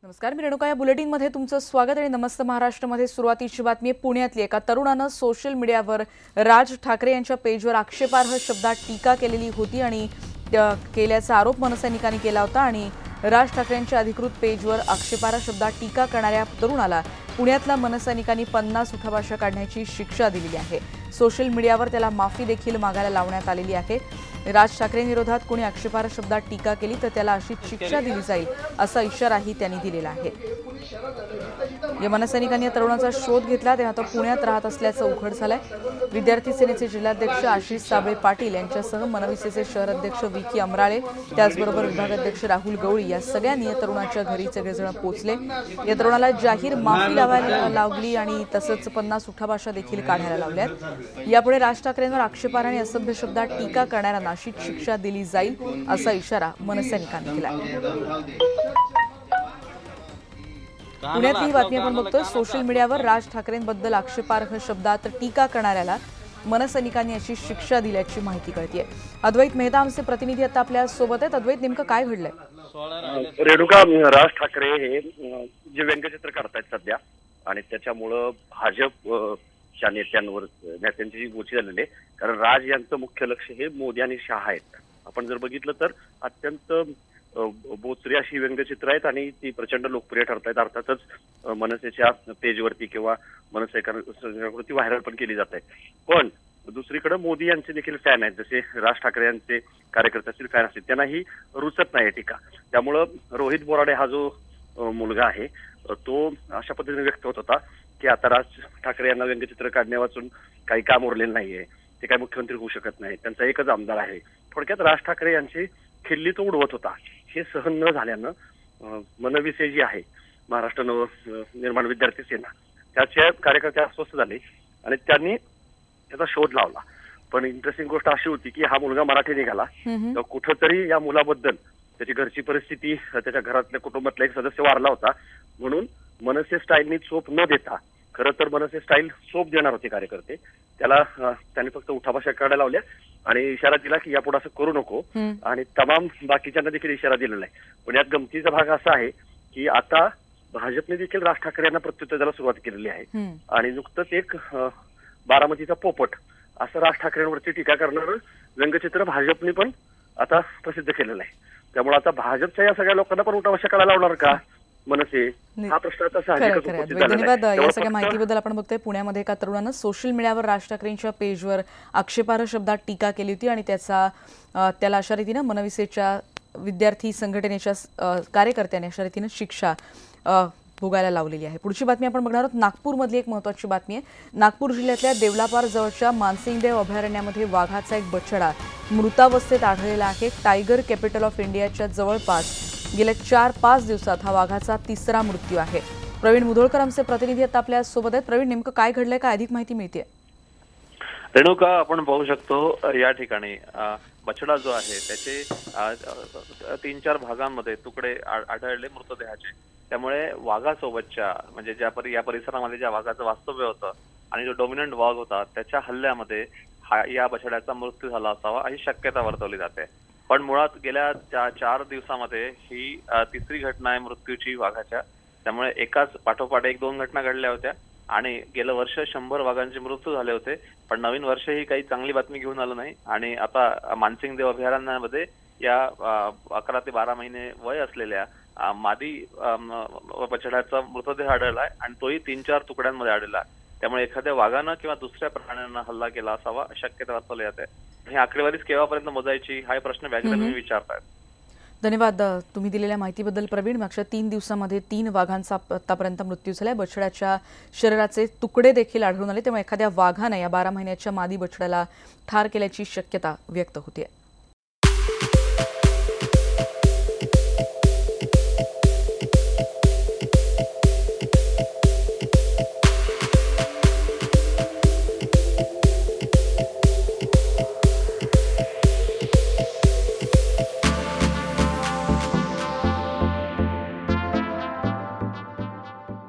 नमस्कार, मी रेणुका. या बुलेटिनमध्ये तुमचं स्वागत आणि नमस्त महाराष्ट्रमध्ये सुरुवातीची बातमी आहे. पुण्यातली एका तरुणानं सोशल मीडियावर राज ठाकरे यांच्या पेजवर आक्षेपार्ह शब्दात टीका केलेली होती आणि केल्याचा आरोप मनसैनिकांनी केला होता आणि राज ठाकरेंच्या अधिकृत पेजवर आक्षेपार्ह शब्दात टीका करणाऱ्या तरुणाला पुण्यातल्या मनसैनिकांनी 50 उठाभाषा काढण्याची शिक्षा दिलेली आहे. सोशल मीडियावर त्याला माफी देखील मागायला लावण्यात आलेली आहे. राज ठाकरेंविरोधात कोणी आक्षेपार्ह शब्दात टीका केली तर त्याला अशीच शिक्षा दिली जाईल असा इशाराही त्यांनी दिलेला आहे. या मनसैनिकांनी या तरुणाचा शोध घेतला तेव्हा तो पुण्यात राहत असल्याचं उघड झालंय. विद्यार्थी सेनेचे जिल्हाध्यक्ष आशिष साबळे पाटील यांच्यासह मनविसेचे शहर अध्यक्ष विकी अमराळे, त्याचबरोबर विभागाध्यक्ष राहुल गवळी या सगळ्यांनी या तरुणाच्या घरी सगळेजण पोहोचले. या तरुणाला जाहीर माफी लावली आणि तसंच 50 उठाभाषा देखील काढायला लावल्यात. यापुढे राज ठाकरेंवर आक्षेपार्ह आणि असभ्य शब्दात टीका करणाऱ्यांना अशीच शिक्षा दिली जाईल असा इशारा मनसैनिकांनी दिला. पुण्यातली ही बातमी आपण बघतोय. सोशल मीडियावर राज ठाकरेंबद्दल आक्षेपार्ह शब्दात टीका करणाऱ्याला मनसैनिकांनी अशी शिक्षा दिल्याची माहिती कळतेय. अद्वैत मेहता आमचे प्रतिनिधी आता आपल्या सोबत आहेत. अद्वैत, नेमकं काय घडलंय? रेणुका, राज ठाकरे हे जे व्यंगचित्र करतायत सध्या आणि त्याच्यामुळं भाजपच्या नेत्यांची जी गोची झालेली आहे. कारण राज यांचं मुख्य लक्ष हे मोदी आणि शहा आहेत. आपण जर बघितलं तर अत्यंत बोचरी अशी व्यंगचित्र आहेत आणि ती प्रचंड लोकप्रिय ठरत आहेत. अर्थातच मनसेच्या पेजवरती किंवा मनसेवरती व्हायरल पण केली जात आहे. पण दुसरीकडे मोदी यांचे देखील फॅन आहेत, जसे राज ठाकरे यांचे कार्यकर्ते असतील, फॅन असतील, त्यांनाही रुचत नाही टीका. त्यामुळं रोहित बोराडे हा जो मुलगा आहे तो अशा पद्धतीने व्यक्त होत होता की आता राज ठाकरे यांना व्यंगचित्र काढण्या वाचून काही काम उरलेलं नाहीये, ते काही मुख्यमंत्री होऊ शकत नाही, त्यांचा एकच आमदार आहे. थोडक्यात राज ठाकरे यांची खिल्ली तो उडवत होता. हे सहन न झाल्यानं मनविसे जी आहे, महाराष्ट्र नवनिर्माण विद्यार्थी सेना, त्याचे कार्यकर्ते अस्वस्थ झाले आणि त्यांनी त्याचा शोध लावला. पण इंटरेस्टिंग गोष्ट अशी होती की हा मुलगा मराठी निघाला, तर कुठंतरी या मुलाबद्दल त्याची घरची परिस्थिती, त्याच्या घरातल्या कुटुंबातला एक सदस्य वारला होता म्हणून मनसे स्टाईलनी चोप न देता, खरं तर मनसे स्टाईल चोप देणार होते कार्यकर्ते, त्याला त्यांनी फक्त उठाभाषा काढायला लावल्या आणि इशारा दिला की यापुढे असं करू नको आणि तमाम बाकीच्यांना देखील इशारा दिलेला आहे. पण यात गमतीचा भाग असा आहे की आता भाजपने देखील राज ठाकरे यांना प्रत्युत्तर द्यायला सुरुवात केलेली आहे आणि नुकतंच एक बारामतीचा पोपट असं राज ठाकरेंवरती टीका करणारं व्यंगचित्र भाजपने पण आता प्रसिद्ध केलेलं आहे. त्यामुळे आता भाजपच्या या सगळ्या लोकांना पण उठाभाषा काढायला लावणार का मनसे, हा प्रश्न आता साहजिकच उपस्थित झालेला आहे. धन्यवाद. या सगळ्या माहितीबद्दल. आपण बघतोय पुण्यामध्ये एका तरुणानं सोशल मीडियावर राज ठाकरेंच्या पेजवर आक्षेपार्ह शब्दात टीका केली होती आणि त्याला अशा रीतीनं मनविसेच्या विद्यार्थी संघटनेच्या कार्यकर्त्यांनी अशा रीतीनं शिक्षा भोगायला लावलेली आहे. पुढची बातमी आपण बघणार आहोत. नागपूरमधली एक महत्त्वाची बातमी आहे. नागपूर जिल्ह्यातल्या देवलापार जवळच्या मानसिंगदेव अभयारण्यामध्ये वाघाचा एक बछडा मृतावस्थेत आढळलेला आहे. टायगर कॅपिटल ऑफ इंडियाच्या जवळपास गेल्या 4-5 दिवसात हा वाघाचा तिसरा मृत्यू आहे. प्रवीण मुधोळकर आमचे प्रतिनिधी आता आपल्या सोबत आहेत. प्रवीण, नेमकं काय घडलंय, काय अधिक माहिती मिळते? रेणुका, आपण पाहू शकतो या ठिकाणी बछडा जो आहे त्याचे 3-4 भागांमध्ये तुकडे आढळले मृतदेहाचे. त्यामुळे वाघासोबतच्या म्हणजे या परिसरामध्ये ज्या वाघाचं वास्तव्य होतं आणि जो डॉमिनंट वाघ होता त्याच्या हल्ल्यामध्ये या बछड्याचा मृत्यू झाला असावा अशी शक्यता वर्तवली जाते. पण मुळात गेल्या 4 दिवसामध्ये ही तिसरी घटना आहे मृत्यूची वाघाच्या. त्यामुळे एकाच पाठोपाठ 1-2 घटना घडल्या होत्या आणि गेलं वर्ष 100 वाघांचे मृत्यू झाले होते. पण नवीन वर्ष ही काही चांगली बातमी घेऊन आलं नाही आणि आता मानसिंगदेव अभयारण्यामध्ये या 11 ते 12 महिने वय असलेल्या मादी बछड्याचा मृतदेह आढळलाय आणि तोही 3-4 तुकड्यांमध्ये आढळला. त्यामुळे एखाद्या वाघानं किंवा दुसऱ्या प्राण्यानं हल्ला केला असावा शक्यता वर्तवली जाते. ही आकडेवारीच केव्हापर्यंत मोजायची हा प्रश्न व्याजप्रेमी विचारतायत. धन्यवाद तुम्ही दिलेल्या माहितीबद्दल प्रवीण. मागच्या 3 दिवसांमध्ये 3 वाघांचा आतापर्यंत मृत्यू झालाय. बछड्याच्या शरीराचे तुकडे देखील आढळून आले. त्यामुळे एखाद्या वाघाने या 12 महिन्याच्या मादी बछड्याला ठार केल्याची शक्यता व्यक्त होतीये.